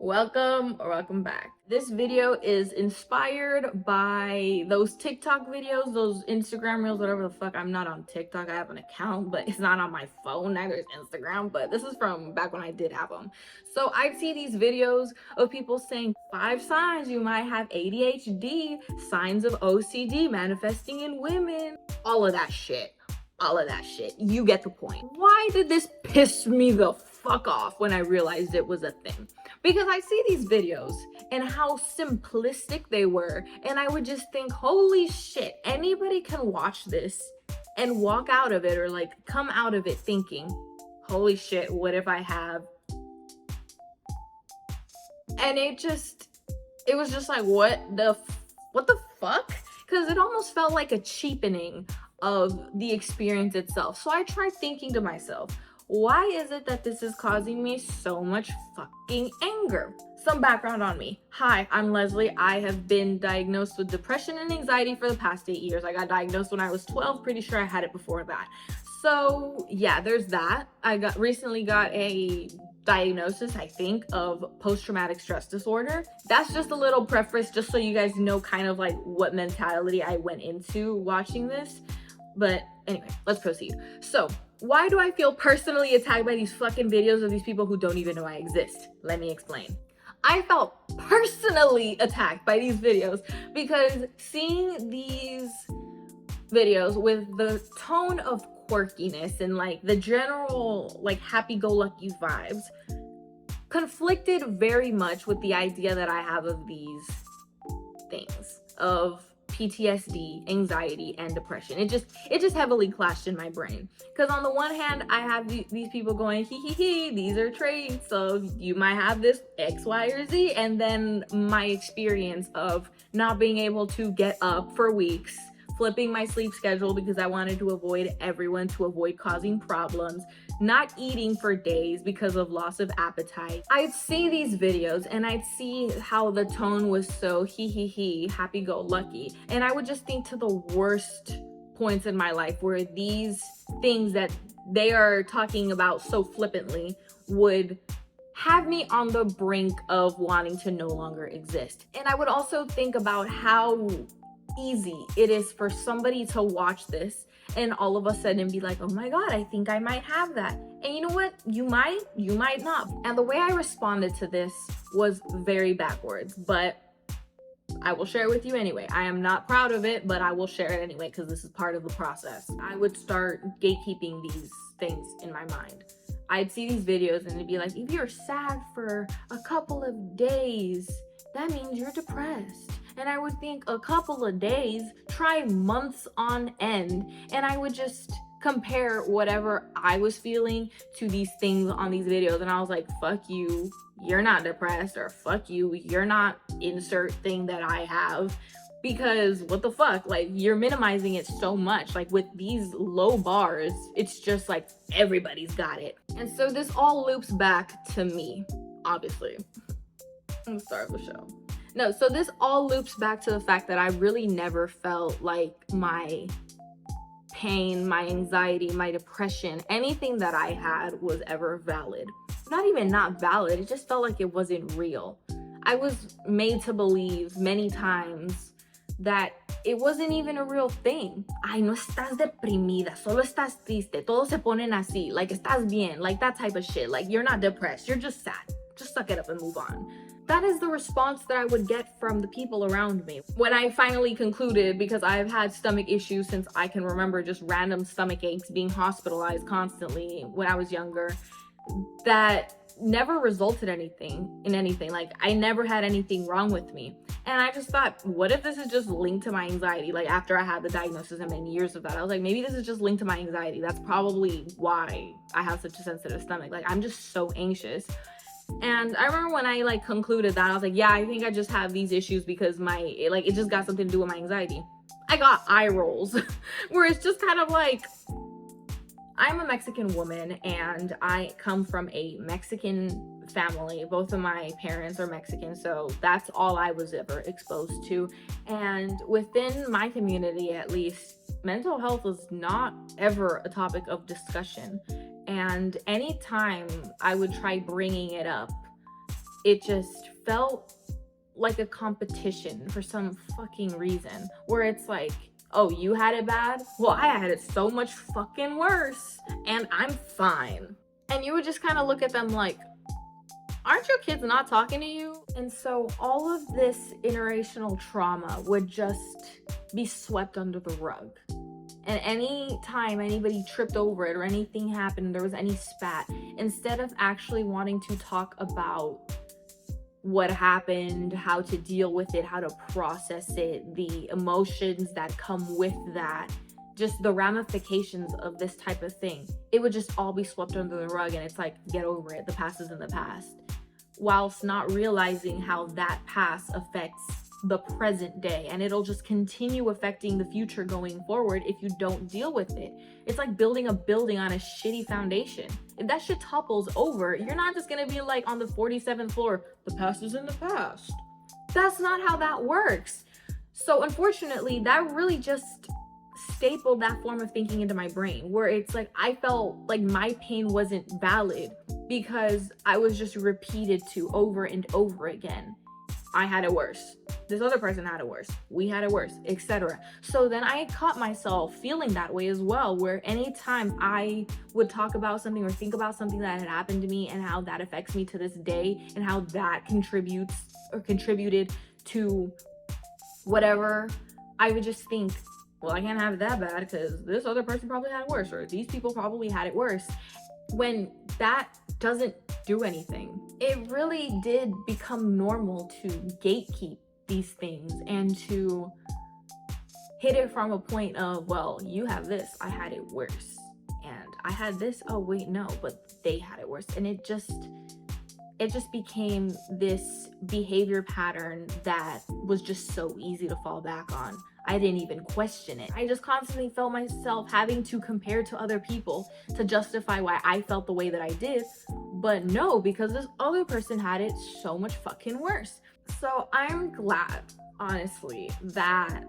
Welcome or welcome back. This video is inspired by those TikTok videos, those Instagram reels, whatever the fuck. I'm not on TikTok. I have an account, but it's not on my phone. Neither is Instagram, but this is from back when I did have them. So I'd see these videos of people saying 5 signs you might have ADHD, signs of OCD manifesting in women, all of that shit. You get the point. Why did this piss me the fuck off when I realized it was a thing? Because I see these videos and how simplistic they were, and I would just think, holy shit, anybody can watch this and walk out of it, or like come out of it thinking, holy shit, what if I have? And it was just like, what the fuck? Because it almost felt like a cheapening of the experience itself. So I tried thinking to myself, why is it that this is causing me so much fucking anger? Some background on me. Hi, I'm Leslie. I have been diagnosed with depression and anxiety for the past 8 years. I got diagnosed when I was 12. Pretty sure I had it before that. So yeah, there's that. I recently got a diagnosis, I think, of post-traumatic stress disorder. That's just a little preface, just so you guys know kind of like what mentality I went into watching this. But anyway, let's proceed. So why do I feel personally attacked by these fucking videos of these people who don't even know I exist? Let me explain. I felt personally attacked by these videos because seeing these videos with the tone of quirkiness and like the general like happy-go-lucky vibes conflicted very much with the idea that I have of these things, of PTSD, anxiety, and depression. It just heavily clashed in my brain. Because on the one hand, I have these people going, these are traits, so you might have this X, Y, or Z. And then my experience of not being able to get up for weeks, flipping my sleep schedule because I wanted to avoid everyone, to avoid causing problems, not eating for days because of loss of appetite. I'd see these videos and I'd see how the tone was so happy-go-lucky, and I would just think to the worst points in my life where these things that they are talking about so flippantly would have me on the brink of wanting to no longer exist. And I would also think about how easy it is for somebody to watch this and all of a sudden be like, oh my god, I think I might have that. And you know what? You might not. And the way I responded to this was very backwards, but I will share it with you anyway. I am not proud of it, but I will share it anyway because this is part of the process. I would start gatekeeping these things in my mind. I'd see these videos and it'd be like, if you're sad for a couple of days, that means you're depressed. And I would think, a couple of days, try months on end. And I would just compare whatever I was feeling to these things on these videos. And I was like, fuck you, you're not depressed, or fuck you, you're not insert thing that I have. Because what the fuck, like, you're minimizing it so much. Like with these low bars, it's just like everybody's got it. And so this all loops back to me, obviously. I'm the star of the show. No, so this all loops back to the fact that I really never felt like my pain, my anxiety, my depression, anything that I had was ever valid. Not even not valid, it just felt like it wasn't real. I was made to believe many times that it wasn't even a real thing. Ay, no estás deprimida, solo estás triste, todos se ponen así, like estás bien, like that type of shit. Like you're not depressed, you're just sad. Just suck it up and move on. That is the response that I would get from the people around me. When I finally concluded, because I've had stomach issues since I can remember, just random stomach aches, being hospitalized constantly when I was younger, that never resulted in anything. Like I never had anything wrong with me. And I just thought, what if this is just linked to my anxiety? Like after I had the diagnosis and many years of that, I was like, maybe this is just linked to my anxiety. That's probably why I have such a sensitive stomach. Like I'm just so anxious. And I remember when I like concluded that, I was like, yeah, I think I just have these issues because it just got something to do with my anxiety. I got eye rolls where it's just kind of like, I'm a Mexican woman and I come from a Mexican family. Both of my parents are Mexican, so that's all I was ever exposed to. And within my community, at least, mental health was not ever a topic of discussion. And anytime I would try bringing it up, it just felt like a competition for some fucking reason, where it's like, oh, you had it bad? Well, I had it so much fucking worse, and I'm fine. And you would just kind of look at them like, aren't your kids not talking to you? And so all of this interracial trauma would just be swept under the rug. And any time anybody tripped over it or anything happened, there was any spat, instead of actually wanting to talk about what happened, how to deal with it, how to process it, the emotions that come with that, just the ramifications of this type of thing, it would just all be swept under the rug. And it's like, get over it, the past is in the past, whilst not realizing how that past affects the present day, and it'll just continue affecting the future going forward if you don't deal with it. It's like building a building on a shitty foundation. If that shit topples over, you're not just gonna be like on the 47th floor, the past is in the past. That's not how that works. So unfortunately, that really just stapled that form of thinking into my brain, where it's like I felt like my pain wasn't valid because I was just repeated to over and over again. I had it worse. This other person had it worse. We had it worse, etc. So then I caught myself feeling that way as well, where anytime I would talk about something or think about something that had happened to me and how that affects me to this day and how that contributes or contributed to whatever, I would just think, well, I can't have it that bad because this other person probably had it worse, or these people probably had it worse. When that doesn't do anything. It really did become normal to gatekeep these things and to hit it from a point of, well, you have this, I had it worse, and I had this, oh wait, no, but they had it worse. And it just became this behavior pattern that was just so easy to fall back on. I didn't even question it. I just constantly felt myself having to compare to other people to justify why I felt the way that I did. But no, because this other person had it so much fucking worse. So I'm glad, honestly, that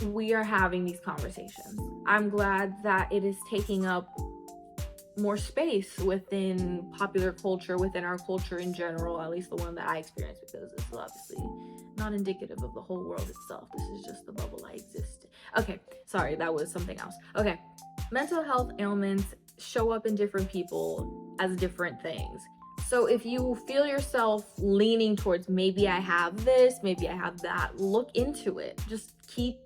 we are having these conversations. I'm glad that it is taking up more space within popular culture, within our culture in general, at least the one that I experienced, because this is obviously not indicative of the whole world itself. This is just the bubble I exist in. Okay, sorry, that was something else. Okay, mental health ailments show up in different people as different things. So if you feel yourself leaning towards, maybe I have this, maybe I have that, look into it. Just keep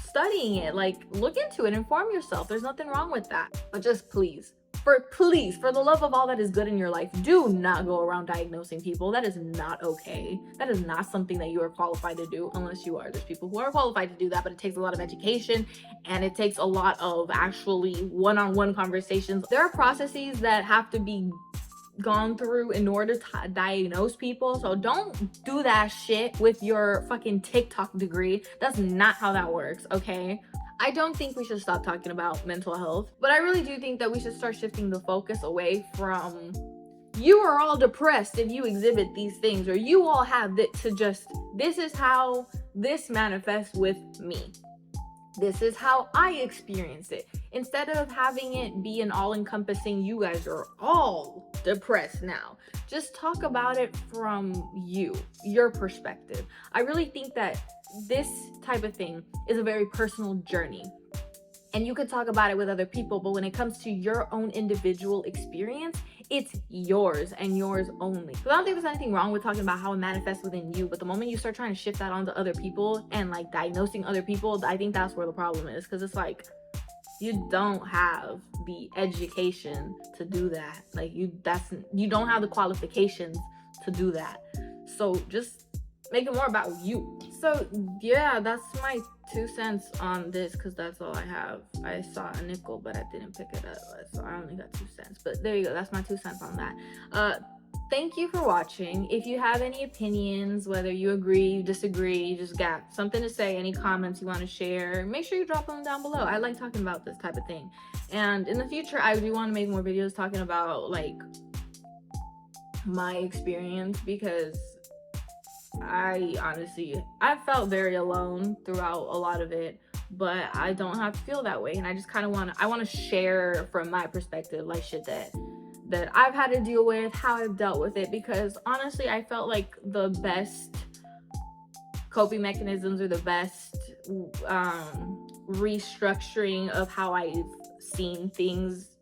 studying it. Like, look into it, inform yourself. There's nothing wrong with that. But just please, for the love of all that is good in your life, do not go around diagnosing people. That is not okay. That is not something that you are qualified to do, unless you are. There's people who are qualified to do that, but it takes a lot of education and it takes a lot of actually one-on-one conversations. There are processes that have to be gone through in order to diagnose people. So don't do that shit with your fucking TikTok degree. That's not how that works, okay? I don't think we should stop talking about mental health, but I really do think that we should start shifting the focus away from, you are all depressed if you exhibit these things, or you all have that, to just, this is how this manifests with me. This is how I experience it. Instead of having it be an all-encompassing, you guys are all depressed now. Just talk about it from your perspective. I really think that this type of thing is a very personal journey. And you could talk about it with other people, but when it comes to your own individual experience, it's yours and yours only. So I don't think there's anything wrong with talking about how it manifests within you, but the moment you start trying to shift that onto other people and like diagnosing other people, I think that's where the problem is. Because it's like, you don't have the education to do that. Like, you don't have the qualifications to do that. So just make it more about you. So yeah, that's my 2 cents on this, because that's all I have. I saw a nickel, but I didn't pick it up, so I only got 2 cents. But there you go, that's my 2 cents on that. Thank you for watching. If you have any opinions, whether you agree, you disagree, you just got something to say, any comments you want to share, make sure you drop them down below. I like talking about this type of thing. And in the future, I do want to make more videos talking about like my experience, because I felt very alone throughout a lot of it, but I don't have to feel that way. And I just kind of want to share from my perspective, like shit that that I've had to deal with, how I've dealt with it, because honestly, I felt like the best coping mechanisms or the best restructuring of how I've seen things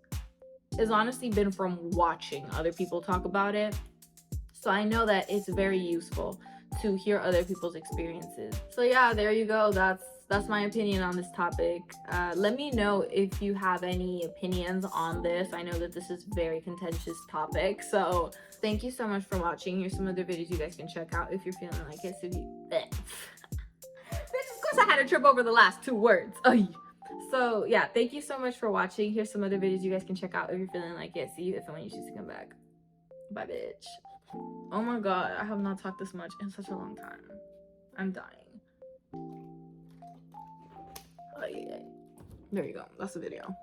has honestly been from watching other people talk about it. So I know that it's very useful to hear other people's experiences. So yeah, there you go. That's my opinion on this topic. Let me know if you have any opinions on this. I know that this is a very contentious topic. So thank you so much for watching. Here's some other videos you guys can check out if you're feeling like it. So Bitch, of course I had to trip over the last 2 words. So yeah, thank you so much for watching. Here's some other videos you guys can check out if you're feeling like it. See you if and when you choose to come back. Bye, bitch. Oh my god, I have not talked this much in such a long time. I'm dying. Oh yeah. There you go. That's the video.